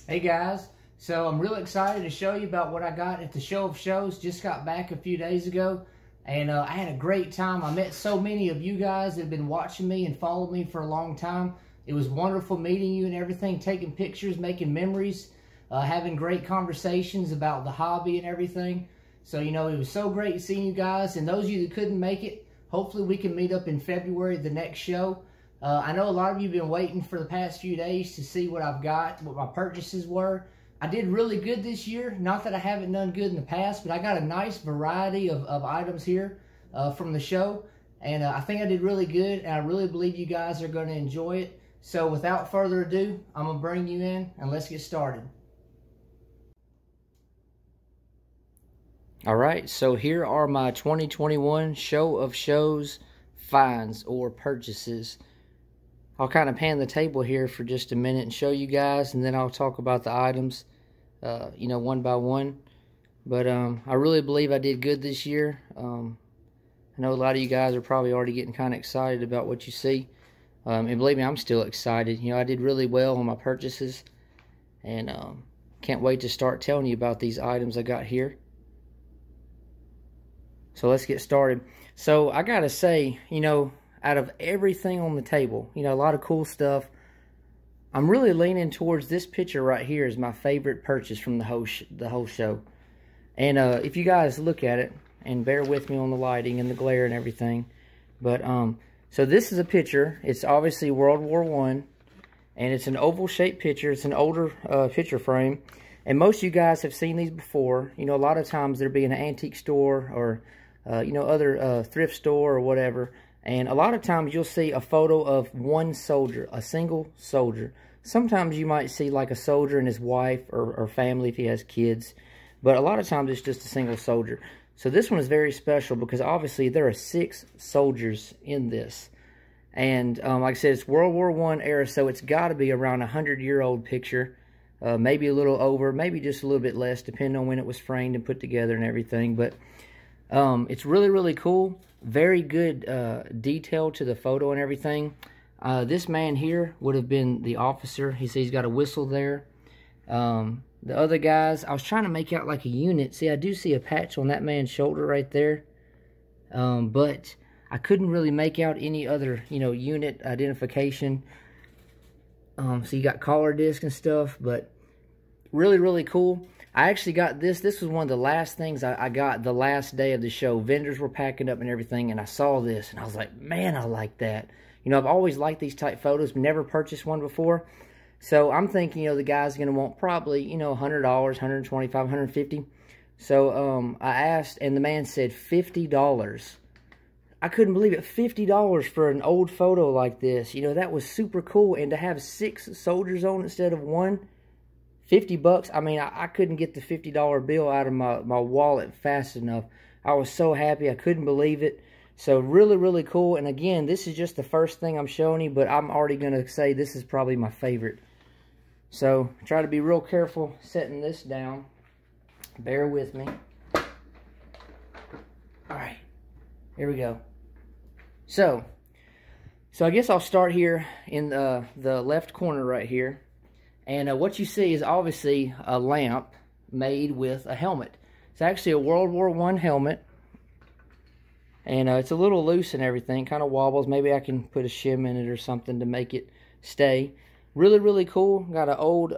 Hey guys, so I'm really excited to show you about what I got at the Show of Shows. Just got back a few days ago, and I had a great time. I met so many of you guys that have been watching me and followed me for a long time. It was wonderful meeting you and everything, taking pictures, making memories, having great conversations about the hobby and everything. So, you know, it was so great seeing you guys, and those of you that couldn't make it, hopefully we can meet up in February at the next show. I know a lot of you have been waiting for the past few days to see what I've got, what my purchases were. I did really good this year. Not that I haven't done good in the past, but I got a nice variety of items here from the show. And I think I did really good, and I really believe you guys are going to enjoy it. So without further ado, I'm going to bring you in, and let's get started. All right, so here are my 2021 Show of Shows finds or purchases. I'll kind of pan the table here for just a minute and show you guys, and then I'll talk about the items, you know, one by one. But I really believe I did good this year. I know a lot of you guys are probably already getting kind of excited about what you see. And believe me, I'm still excited. You know, I did really well on my purchases, and can't wait to start telling you about these items I got here. So let's get started. So I gotta say, you know, out of everything on the table, you know, a lot of cool stuff, I'm really leaning towards this picture right here as my favorite purchase from the whole show. And if you guys look at it, and bear with me on the lighting and the glare and everything, but so this is a picture. It's obviously World War I, and it's an oval shaped picture. It's an older picture frame, and most of you guys have seen these before. You know, a lot of times there'll be an antique store or you know, other thrift store or whatever. And a lot of times you'll see a photo of one soldier, a single soldier. Sometimes you might see like a soldier and his wife or family if he has kids. But a lot of times it's just a single soldier. So this one is very special because obviously there are 6 soldiers in this. And like I said, it's World War I era, so it's got to be around a 100-year-old picture. Maybe a little over, maybe just a little bit less, depending on when it was framed and put together and everything. But it's really, really cool. Very good detail to the photo and everything. This man here would have been the officer. He's got a whistle there. The other guys, I was trying to make out like a unit. See, I do see a patch on that man's shoulder right there. But I couldn't really make out any other, you know, unit identification. So you got collar disc and stuff, but really, really cool. I actually got this. This was one of the last things I got the last day of the show. Vendors were packing up and everything, and I saw this, and I was like, man, I like that. You know, I've always liked these type photos, never purchased one before. So I'm thinking, you know, the guy's going to want probably, you know, $100, $125, $150. So I asked, and the man said $50. I couldn't believe it. $50 for an old photo like this. You know, that was super cool. And to have 6 soldiers on instead of 1, $50. I mean, I couldn't get the $50 bill out of my wallet fast enough. I was so happy. I couldn't believe it. So really, really cool. And again, this is just the first thing I'm showing you, but I'm already going to say this is probably my favorite. So try to be real careful setting this down. Bear with me. All right, here we go. So I guess I'll start here in the left corner right here. And what you see is obviously a lamp made with a helmet. It's actually a World War I helmet. And it's a little loose and everything. Kind of wobbles. Maybe I can put a shim in it or something to make it stay. Really, really cool. Got an old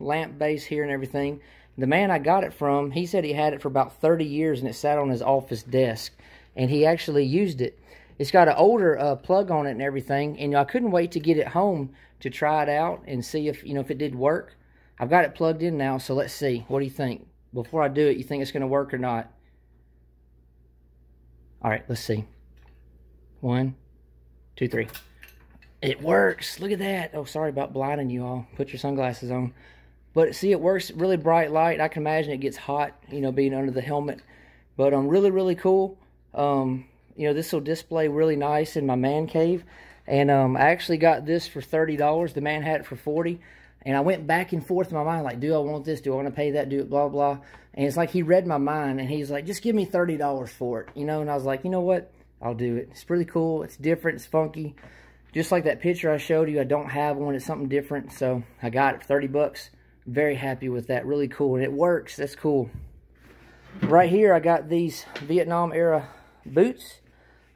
lamp base here and everything. The man I got it from, he said he had it for about 30 years and it sat on his office desk. And he actually used it. It's got an older plug on it and everything. And I couldn't wait to get it home to try it out and see if, you know, if it did work. I've got it plugged in now, so let's see. What do you think? Before I do it, you think it's going to work or not? All right, let's see. 1, 2, 3. It works. Look at that. Oh, sorry about blinding you all. Put your sunglasses on. But see, it works. Really bright light. I can imagine it gets hot, you know, being under the helmet. But really, really cool. You know, this will display really nice in my man cave. And I actually got this for $30. The man had it for $40. And I went back and forth in my mind, like, do I want this? Do I want to pay that? Do it, blah, blah. And it's like he read my mind, and he's like, just give me $30 for it. You know, and I was like, you know what? I'll do it. It's really cool. It's different. It's funky. Just like that picture I showed you, I don't have one. It's something different. So I got it for 30 bucks. Very happy with that. Really cool. And it works. That's cool. Right here, I got these Vietnam era boots.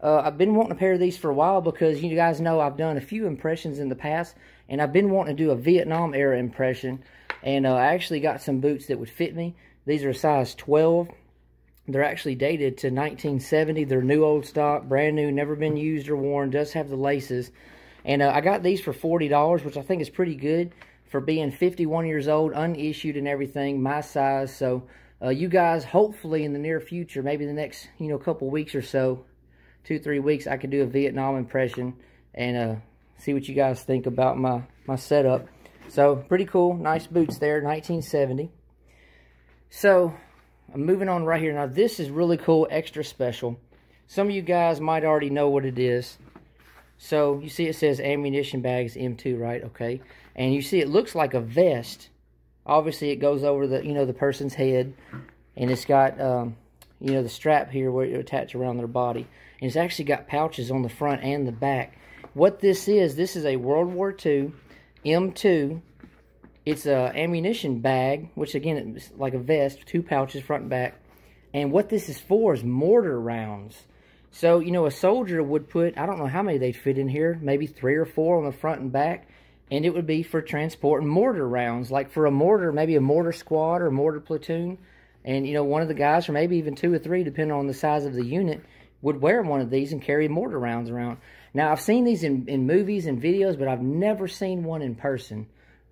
I've been wanting a pair of these for a while because you guys know I've done a few impressions in the past, and I've been wanting to do a Vietnam era impression, and I actually got some boots that would fit me. These are a size 12. They're actually dated to 1970. They're new old stock, brand new, never been used or worn, does have the laces. And I got these for $40, which I think is pretty good for being 51 years old, unissued and everything, my size. So you guys, hopefully in the near future, maybe the next, couple weeks or so, 2-3 weeks, I could do a Vietnam impression and see what you guys think about my setup. So, pretty cool. Nice boots there, 1970. So, I'm moving on right here. Now, this is really cool, extra special. Some of you guys might already know what it is. So, you see it says ammunition bags M2, right? Okay. And you see it looks like a vest. Obviously, it goes over the, the person's head. And it's got, the strap here where it attach around their body. And it's actually got pouches on the front and the back. What this is a World War II M2. It's a ammunition bag, which again, it's like a vest, 2 pouches, front and back. And what this is for is mortar rounds. So, a soldier would put, I don't know how many they'd fit in here, maybe 3 or 4 on the front and back. And it would be for transporting mortar rounds, like for a mortar, maybe a mortar squad or mortar platoon. And, one of the guys, or maybe even 2 or 3, depending on the size of the unit, would wear one of these and carry mortar rounds around. Now, I've seen these in movies and videos, but I've never seen one in person.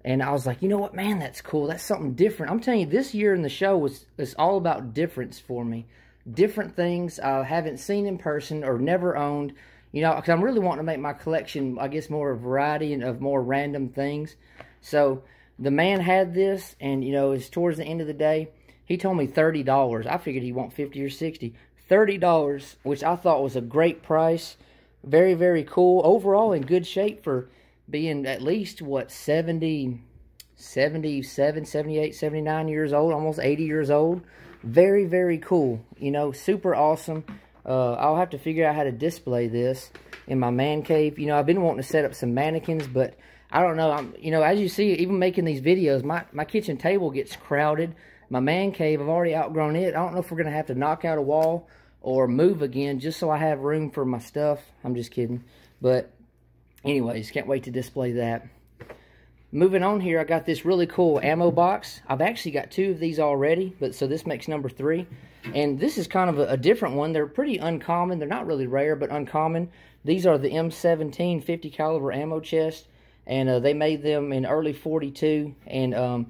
And I was like, you know what, man, that's cool. That's something different. I'm telling you, this year in the show was all about difference for me. Different things I haven't seen in person or never owned. Because I'm really wanting to make my collection, I guess, more a variety and of more random things. So, the man had this, and, it's towards the end of the day. He told me $30. I figured he'd want $50 or $60. $30, which I thought was a great price. Very, very cool. Overall, in good shape for being at least, 77, 78, 79 years old, almost 80 years old. Very, very cool. Super awesome. I'll have to figure out how to display this in my man cave. I've been wanting to set up some mannequins, but I don't know. As you see, even making these videos, my kitchen table gets crowded. My man cave, I've already outgrown it. I don't know if we're going to have to knock out a wall or move again just so I have room for my stuff. I'm just kidding. But anyways, can't wait to display that. Moving on here, I got this really cool ammo box. I've actually got 2 of these already, so this makes number 3. And this is kind of a different one. They're pretty uncommon. They're not really rare, but uncommon. These are the M17 50 caliber ammo chest, and they made them in early 42. And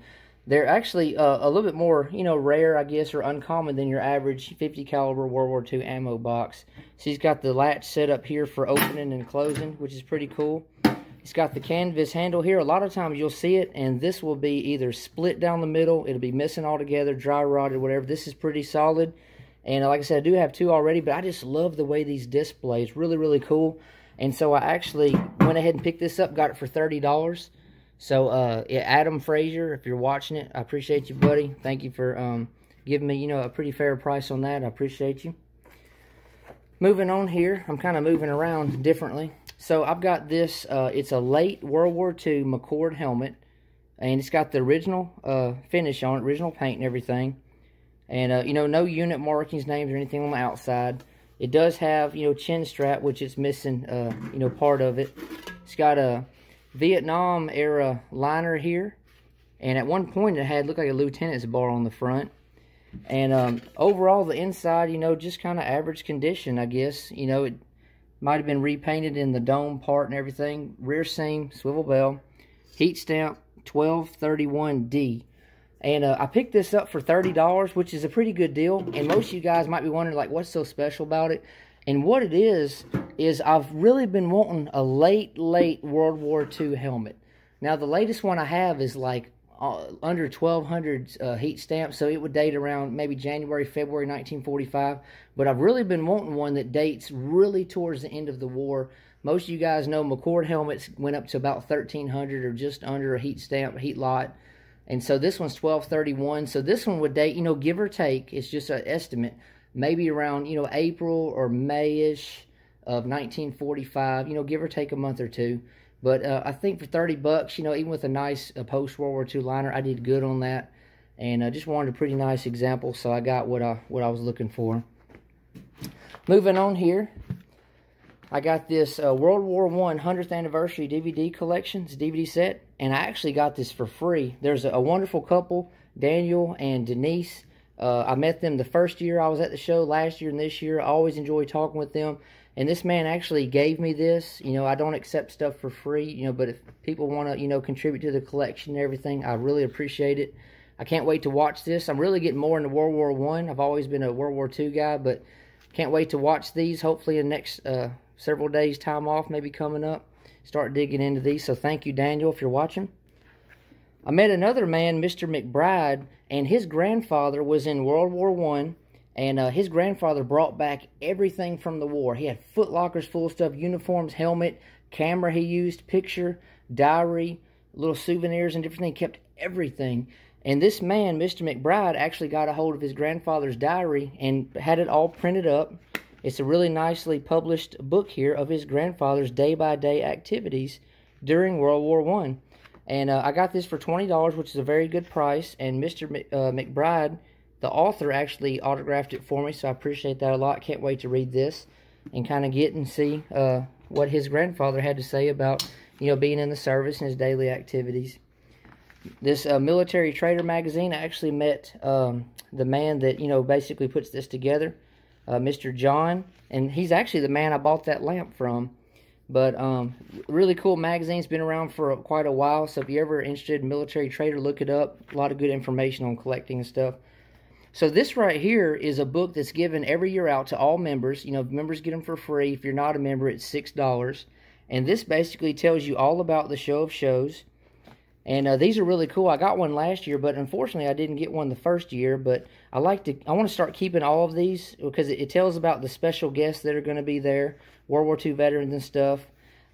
they're actually a little bit more, rare, I guess, or uncommon than your average 50 caliber World War II ammo box. So he's got the latch set up here for opening and closing, which is pretty cool. It's got the canvas handle here. A lot of times you'll see it, and this will be either split down the middle, it'll be missing altogether, dry rotted, whatever. This is pretty solid. And like I said, I do have 2 already, but I just love the way these display. It's really, really cool. And so I actually went ahead and picked this up, got it for $30. So, Adam Frazier, if you're watching it, I appreciate you, buddy. Thank you for giving me, a pretty fair price on that. I appreciate you. Moving on here, I'm kind of moving around differently. So, I've got this, it's a late World War II McCord helmet. And it's got the original finish on it, original paint and everything. And, no unit markings, names, or anything on the outside. It does have, chin strap, which is missing, part of it. It's got a Vietnam era liner here, and at one point it had looked like a lieutenant's bar on the front. And overall the inside, just kind of average condition, I guess. It might have been repainted in the dome part and everything. Rear seam, swivel bell, heat stamp 1231D. And I picked this up for $30, which is a pretty good deal. And most of you guys might be wondering, like, what's so special about it? And what it is I've really been wanting a late World War II helmet. Now, the latest one I have is like under 1200 heat stamp, so it would date around maybe January, February 1945. But I've really been wanting one that dates really towards the end of the war. Most of you guys know McCord helmets went up to about 1300 or just under a heat stamp, heat lot. And so this one's 1231. So this one would date, give or take, it's just an estimate, maybe around, April or May-ish of 1945, give or take a month or two. But I think for 30 bucks, you know, even with a nice post-World War II liner, I did good on that. And I just wanted a pretty nice example, so I got what I was looking for. Moving on here, I got this World War I 100th Anniversary DVD collection. It's a DVD set, and I actually got this for free. There's a wonderful couple, Daniel and Denise. I met them the first year I was at the show, last year and this year. I always enjoy talking with them. And this man actually gave me this. You know, I don't accept stuff for free, you know, but if people want to, you know, contribute to the collection and everything, I really appreciate it. I can't wait to watch this. I'm really getting more into World War I. I've always been a World War II guy, but can't wait to watch these. Hopefully in the next several days time off, maybe coming up, start digging into these. So thank you, Daniel, if you're watching. I met another man, Mr. McBride, and his grandfather was in World War I. And his grandfather brought back everything from the war. He had foot lockers full of stuff, uniforms, helmet, camera he used, picture, diary, little souvenirs and different things. He kept everything. And this man, Mr. McBride, actually got a hold of his grandfather's diary and had it all printed up. It's a really nicely published book here of his grandfather's day-by-day activities during World War I. And I got this for $20, which is a very good price. And Mr. McBride, the author, actually autographed it for me, so I appreciate that a lot. Can't wait to read this and kind of get and see what his grandfather had to say about, you know, being in the service and his daily activities. This Military Trader magazine, I actually met the man that, you know, basically puts this together, Mr. John, and he's actually the man I bought that lamp from. But really cool magazine. It's been around for quite a while, so if you're ever interested in Military Trader, look it up. A lot of good information on collecting and stuff. So this right here is a book that's given every year out to all members. You know, members get them for free. If you're not a member, it's $6. And this basically tells you all about the show of shows. And these are really cool. I got one last year, but unfortunately I didn't get one the first year. But I want to start keeping all of these because it tells about the special guests that are going to be there, World War II veterans and stuff.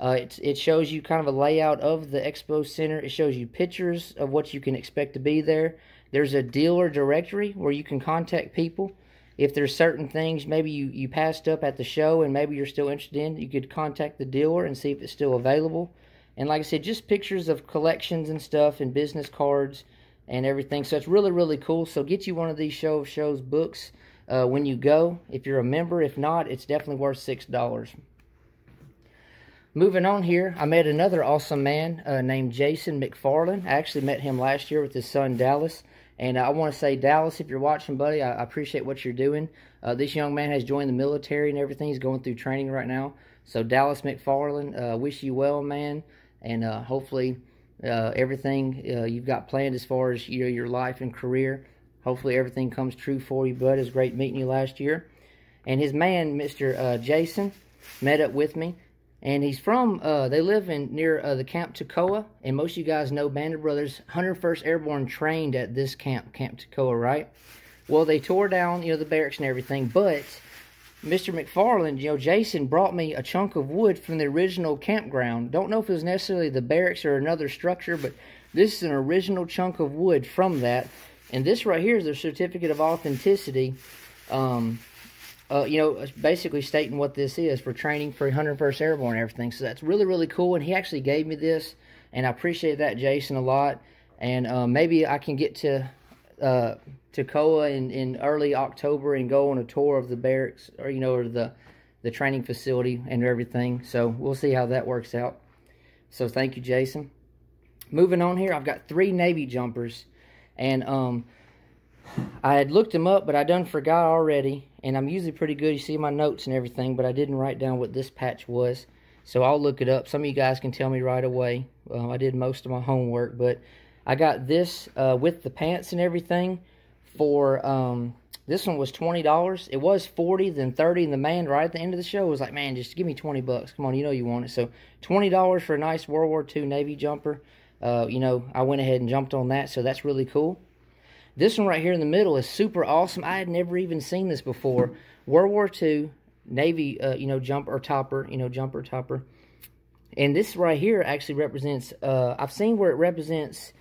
It shows you kind of a layout of the expo center. It shows you pictures of what you can expect to be there. There's a dealer directory where you can contact people. If there's certain things maybe you passed up at the show and maybe you're still interested in, you could contact the dealer and see if it's still available. And like I said, just pictures of collections and stuff and business cards and everything. So it's really, really cool. So get you one of these show of shows books when you go, if you're a member. If not, it's definitely worth $6. Moving on here, I met another awesome man named Jason McFarland. I actually met him last year with his son, Dallas. And I want to say, Dallas, if you're watching, buddy, I appreciate what you're doing. This young man has joined the military and everything. He's going through training right now. So, Dallas McFarland, wish you well, man. And hopefully everything you've got planned as far as your life and career, hopefully everything comes true for you, bud. It was great meeting you last year. And his man, Mr. Jason, met up with me. And he's from, they live near the Camp Toccoa. And most of you guys know Band of Brothers, 101st Airborne trained at this camp, Camp Toccoa, right? Well, they tore down, the barracks and everything. But Mr. McFarland, Jason brought me a chunk of wood from the original campground. Don't know if it was necessarily the barracks or another structure, but this is an original chunk of wood from that. And this right here is the certificate of authenticity. Basically stating what this is for training for 101st Airborne and everything. So that's really, really cool. And he actually gave me this, and I appreciate that, Jason, a lot. And maybe I can get to Toccoa in early October and go on a tour of the barracks or the training facility and everything. So we'll see how that works out. So thank you, Jason. Moving on here, I've got 3 Navy jumpers, and I had looked them up, but I done forgot already. And I'm usually pretty good. You see my notes and everything, but I didn't write down what this patch was. So I'll look it up. Some of you guys can tell me right away. I did most of my homework, but I got this with the pants and everything for, this one was $20. It was $40, then $30, and the man right at the end of the show was like, man, just give me 20 bucks. Come on, you want it. So $20 for a nice World War II Navy jumper. I went ahead and jumped on that, so that's really cool. This one right here in the middle is super awesome. I had never even seen this before. World War II Navy, jumper topper, jumper topper. And this right here actually represents, I've seen where it represents,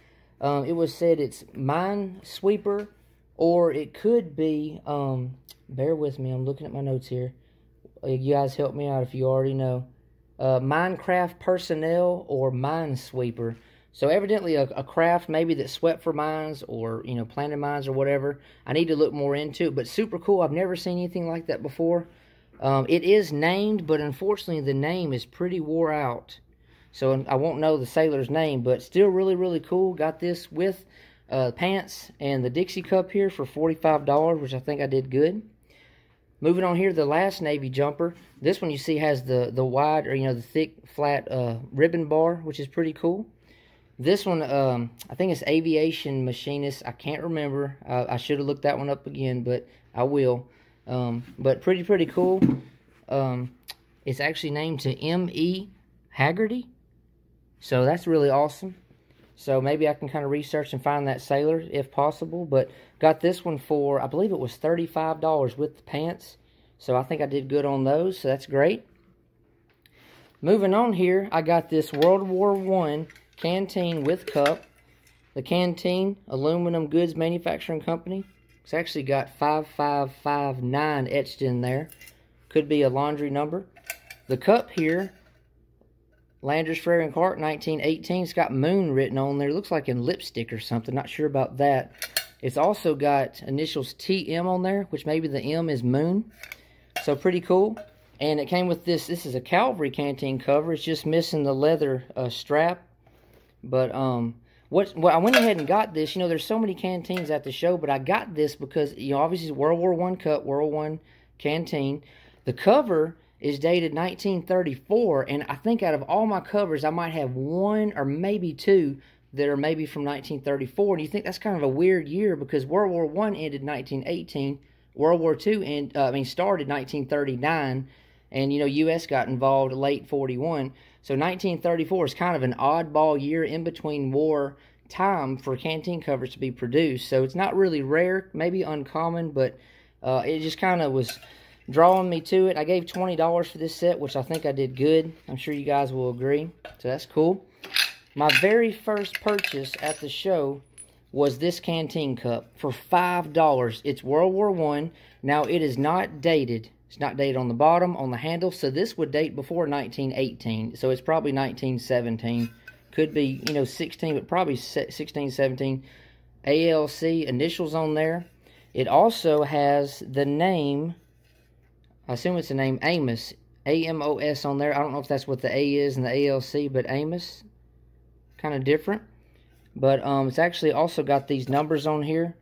it was said it's minesweeper, or it could be, bear with me, I'm looking at my notes here. You guys help me out if you already know. Minecraft personnel or minesweeper. So evidently a craft maybe that swept for mines or, you know, planted mines or whatever. I need to look more into it, but super cool. I've never seen anything like that before. It is named, but unfortunately the name is pretty wore out. So I won't know the sailor's name, but still really, really cool. Got this with pants and the Dixie cup here for $45, which I think I did good. Moving on here, the last Navy jumper. This one you see has the wide, or, you know, the thick, flat ribbon bar, which is pretty cool. This one, I think it's Aviation Machinist. I can't remember. I should have looked that one up again, but I will. But pretty cool. It's actually named to M.E. Haggerty. So that's really awesome. So maybe I can kind of research and find that sailor if possible. But got this one for, I believe it was $35 with the pants. So I think I did good on those. So that's great. Moving on here, I got this World War I canteen with cup. The Canteen Aluminum Goods Manufacturing Company. It's actually got 5559 etched in there. Could be a laundry number. The cup here, Landers, Frere & Clark, 1918. It's got Moon written on there. It looks like in lipstick or something. Not sure about that. It's also got initials TM on there, which maybe the M is Moon. So pretty cool. And it came with this. This is a Calvary canteen cover. It's just missing the leather strap. But well, I went ahead and got this. You know, there's so many canteens at the show, but I got this because, you know, obviously it's World War I cup, World War I canteen. The cover is dated 1934, and I think out of all my covers, I might have one or maybe two that are maybe from 1934. And you think that's kind of a weird year because World War I ended 1918, World War II started 1939, and, you know, U.S. got involved late 41. So 1934 is kind of an oddball year in between war time for canteen covers to be produced. So it's not really rare, maybe uncommon, but it just kind of was drawing me to it. I gave $20 for this set, which I think I did good. I'm sure you guys will agree. So that's cool. My very first purchase at the show was this canteen cup for $5. It's World War I. Now, it is not dated. It's not dated on the bottom, on the handle. So this would date before 1918. So it's probably 1917. Could be, you know, 16, but probably 16, 17. ALC initials on there. It also has the name, I assume it's the name Amos, A-M-O-S on there. I don't know if that's what the A is in the ALC, but Amos, kind of different. But it's actually also got these numbers on here.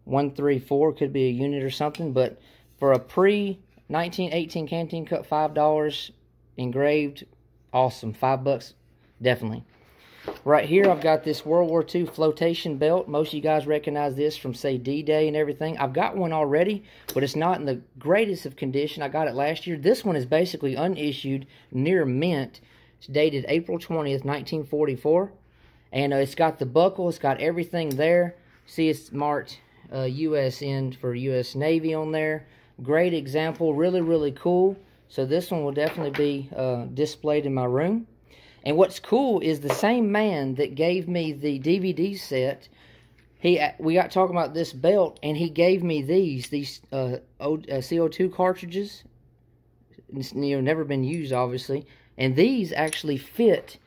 134, could be a unit or something. But for a pre-1918 canteen cup, $5 engraved, awesome. $5, definitely. Right here, I've got this World War II flotation belt. Most of you guys recognize this from, say, D-Day and everything. I've got one already, but it's not in the greatest of condition. I got it last year. This one is basically unissued, near mint. It's dated April 20th, 1944. And it's got the buckle. It's got everything there. See, it's marked USN for U.S. Navy on there. Great example. Really, really cool. So this one will definitely be displayed in my room. And what's cool is the same man that gave me the DVD set, we got talking about this belt, and he gave me these CO2 cartridges. It's, you know, never been used, obviously. And these actually fit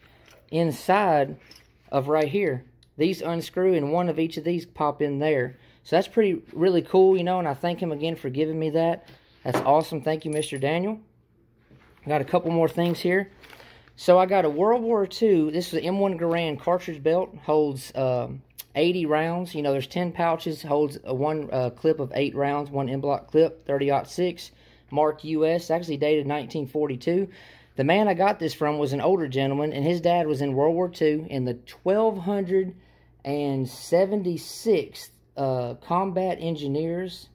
inside of right here. These unscrew, and one of each of these pop in there. So that's really cool, you know, and I thank him again for giving me that. That's awesome. Thank you, Mr. Daniel. Got a couple more things here. So I got a World War II, this is an M1 Garand cartridge belt, holds 80 rounds. You know, there's 10 pouches, holds one clip of 8 rounds, one in-block clip, 30-06, marked U.S., actually dated 1942. The man I got this from was an older gentleman, and his dad was in World War II in the 1276th Combat Engineers.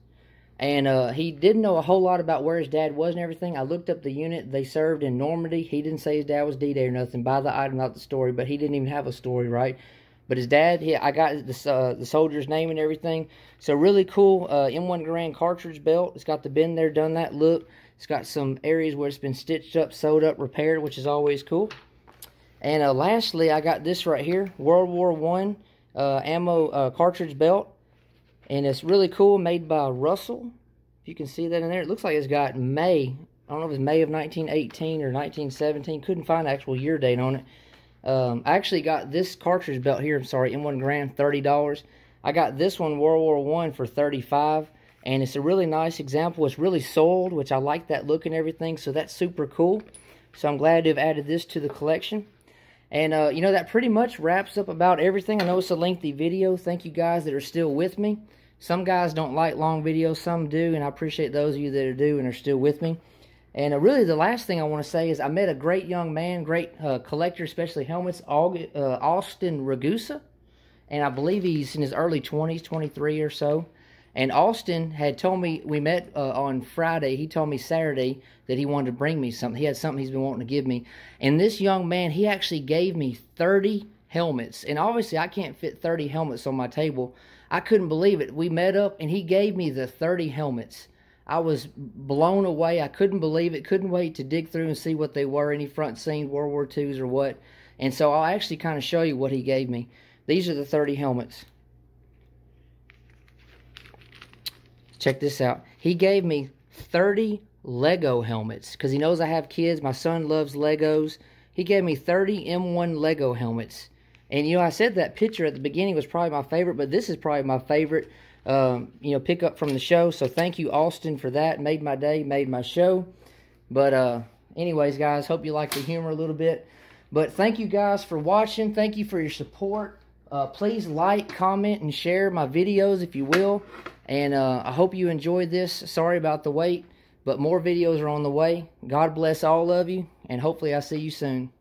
And he didn't know a whole lot about where his dad was and everything. I looked up the unit. They served in Normandy. He didn't say his dad was D-Day or nothing. By the item, not the story. But he didn't even have a story, right? But his dad, I got the soldier's name and everything. So really cool M1 Garand cartridge belt. It's got the been there, done that look. It's got some areas where it's been stitched up, sewed up, repaired, which is always cool. And lastly, I got this right here. World War I ammo cartridge belt. And it's really cool, made by Russell. If you can see that in there. It looks like it's got May I don't know if it was May of 1918 or 1917. Couldn't find the actual year date on it. I actually got this cartridge belt here, I'm sorry, M1 Garand, $30. I got this one, World War I, for $35. And it's a really nice example. It's really soiled, which I like that look and everything, so that's super cool. So I'm glad to have added this to the collection. And, you know, that pretty much wraps up about everything. I know it's a lengthy video. Thank you guys that are still with me. Some guys don't like long videos, some do, and I appreciate those of you that do and are still with me. And really the last thing I want to say is I met a great young man, great collector, especially helmets, Austin Ragusa. And I believe he's in his early 20s, 23 or so. And Austin had told me, we met on Friday, he told me Saturday that he wanted to bring me something. He had something he's been wanting to give me. And this young man, he actually gave me 30 helmets. And obviously I can't fit 30 helmets on my table. I couldn't believe it. We met up and he gave me the 30 helmets. I was blown away. I couldn't believe it. Couldn't wait to dig through and see what they were, any front scene, World War IIs or what. And so I'll actually kind of show you what he gave me. These are the 30 helmets. Check this out. He gave me 30 Lego helmets because he knows I have kids. My son loves Legos. He gave me 30 M1 Lego helmets. And, you know, I said that picture at the beginning was probably my favorite, but this is probably my favorite, you know, pickup from the show. So thank you, Austin, for that. Made my day, made my show. But anyways, guys, hope you like the humor a little bit. But thank you guys for watching. Thank you for your support. Please like, comment, and share my videos if you will. And I hope you enjoyed this. Sorry about the wait, but more videos are on the way. God bless all of you, and hopefully I'll see you soon.